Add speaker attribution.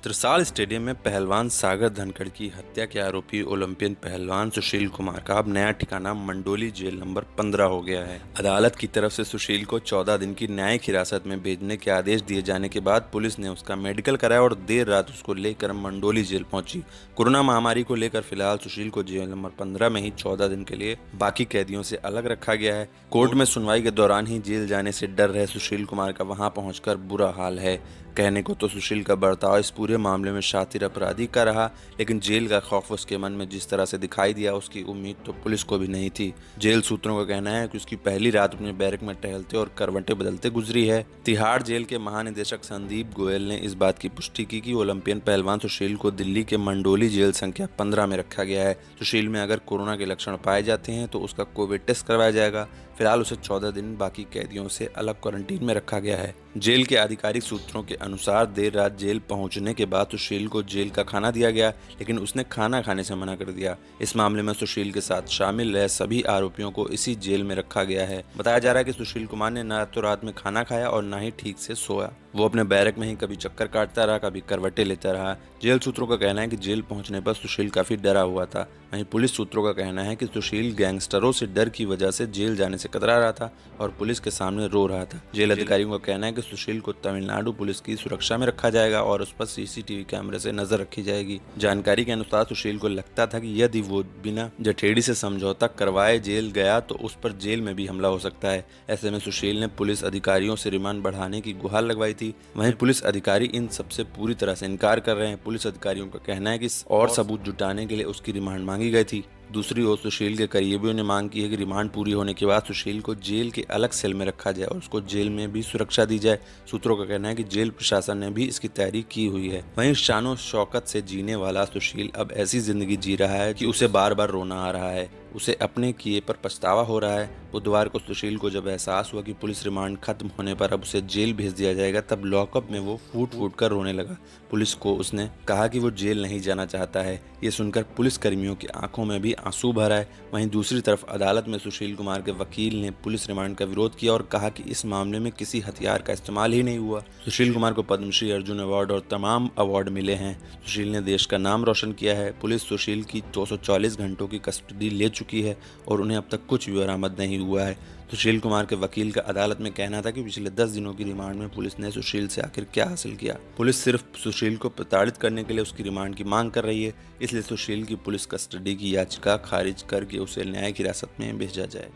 Speaker 1: Chhatrasal stadium में पहलवान सागर धनखड़ की हत्या के आरोपी ओलंपियन पहलवान सुशील कुमार का अब नया ठिकाना मंडोली जेल नंबर 15 हो गया है। अदालत की तरफ से सुशील को 14 दिन की न्यायिक हिरासत में भेजने के आदेश दिए जाने के बाद पुलिस ने उसका मेडिकल कराया और देर रात उसको लेकर मंडोली जेल पहुंची। कोरोना महामारी को लेकर फिलहाल सुशील को जेल नंबर 15 में ही 14 दिन के लिए बाकी कैदियों से अलग रखा गया है। कोर्ट में सुनवाई के दौरान ही जेल जाने से डर रहे सुशील कुमार का वहां पहुंचकर बुरा हाल है। कहने को तो सुशील का बर्ताव इस पूरे मामले में शातिर अपराधी का रहा, लेकिन जेल का खौफ उसके मन में जिस तरह से दिखाई दिया उसकी उम्मीद तो पुलिस को भी नहीं थी। जेल सूत्रों का कहना है कि उसकी पहली रात अपने बैरक में टहलते और करवटें बदलते गुजरी है। तिहाड़ जेल के महानिदेशक संदीप गोयल ने इस बात की पुष्टि की कि ओलंपियन पहलवान सुशील को दिल्ली के मंडोली जेल संख्या 15 में रखा गया है। सुशील में अगर कोरोना के लक्षण पाए जाते हैं तो उसका कोविड टेस्ट करवाया जाएगा। फिलहाल उसे 14 दिन बाकी कैदियों से अलग क्वारंटीन में रखा गया है। जेल के आधिकारिक सूत्रों के अनुसार देर रात जेल पहुंचने के बाद सुशील को जेल का खाना दिया गया, लेकिन उसने खाना खाने से मना कर दिया। इस मामले में सुशील के साथ शामिल रहे सभी आरोपियों को इसी जेल में रखा गया है। बताया जा रहा है कि सुशील कुमार ने न तो रात में खाना खाया और न ही ठीक से सोया। वो अपने बैरक में ही कभी चक्कर काटता रहा, कभी करवटें लेता रहा। जेल सूत्रों का कहना है कि जेल पहुंचने पर सुशील काफी डरा हुआ था। वहीं पुलिस सूत्रों का कहना है कि सुशील गैंगस्टरों से डर की वजह से जेल जाने से कतरा रहा था और पुलिस के सामने रो रहा था। जेल अधिकारियों का कहना है कि सुशील को तमिलनाडु पुलिस की सुरक्षा में रखा जाएगा और उस पर सीसीटीवी कैमरे से नजर रखी जाएगी। जानकारी के अनुसार सुशील को लगता था कि यदि वो बिना जठेड़ी से समझौता करवाए जेल गया तो उस पर जेल में भी हमला हो सकता है। ऐसे में सुशील ने पुलिस अधिकारियों से रिमांड बढ़ाने की गुहार लगवाई थी। वहीं पुलिस अधिकारी इन सबसे पूरी तरह से इनकार कर रहे हैं। पुलिस अधिकारियों का कहना है कि और सबूत जुटाने के लिए उसकी रिमांड मांगी गई थी। दूसरी ओर सुशील के करीबियों ने मांग की है कि रिमांड पूरी होने के बाद सुशील को जेल के अलग सेल में रखा जाए और उसको जेल में भी सुरक्षा दी जाए। सूत्रों का कहना है कि जेल प्रशासन ने भी इसकी तैयारी की हुई है। वहीं शानो शौकत से जीने वाला सुशील अब ऐसी जिंदगी जी रहा है कि उसे बार बार रोना आ रहा है। उसे अपने किए पर पछतावा हो रहा है। बुधवार को सुशील को जब एहसास हुआ कि पुलिस रिमांड खत्म होने पर अब उसे जेल भेज दिया जाएगा, तब लॉकअप में वो फूट फूट कर रोने लगा। पुलिस को उसने कहा कि वो जेल नहीं जाना चाहता है। ये सुनकर पुलिस कर्मियों की आंखों में भी आंसू भर आए। वहीं दूसरी तरफ अदालत में सुशील कुमार के वकील ने पुलिस रिमांड का विरोध किया और कहा कि इस मामले में किसी हथियार का इस्तेमाल ही नहीं हुआ। सुशील कुमार को पद्मश्री, अर्जुन अवार्ड और तमाम अवार्ड मिले हैं। सुशील ने देश का नाम रोशन किया है। पुलिस सुशील की 240 घंटों की कस्टडी ले चुकी है और उन्हें अब तक कुछ भी बरामद नहीं हुआ है। सुशील कुमार के वकील का अदालत में कहना था कि पिछले 10 दिनों की रिमांड में पुलिस ने सुशील से आखिर क्या हासिल किया। पुलिस सिर्फ सुशील को प्रताड़ित करने के लिए उसकी रिमांड की मांग कर रही है, इसलिए सुशील की पुलिस कस्टडी की याचिका खारिज करके उसे न्यायिक हिरासत में भेजा जाए।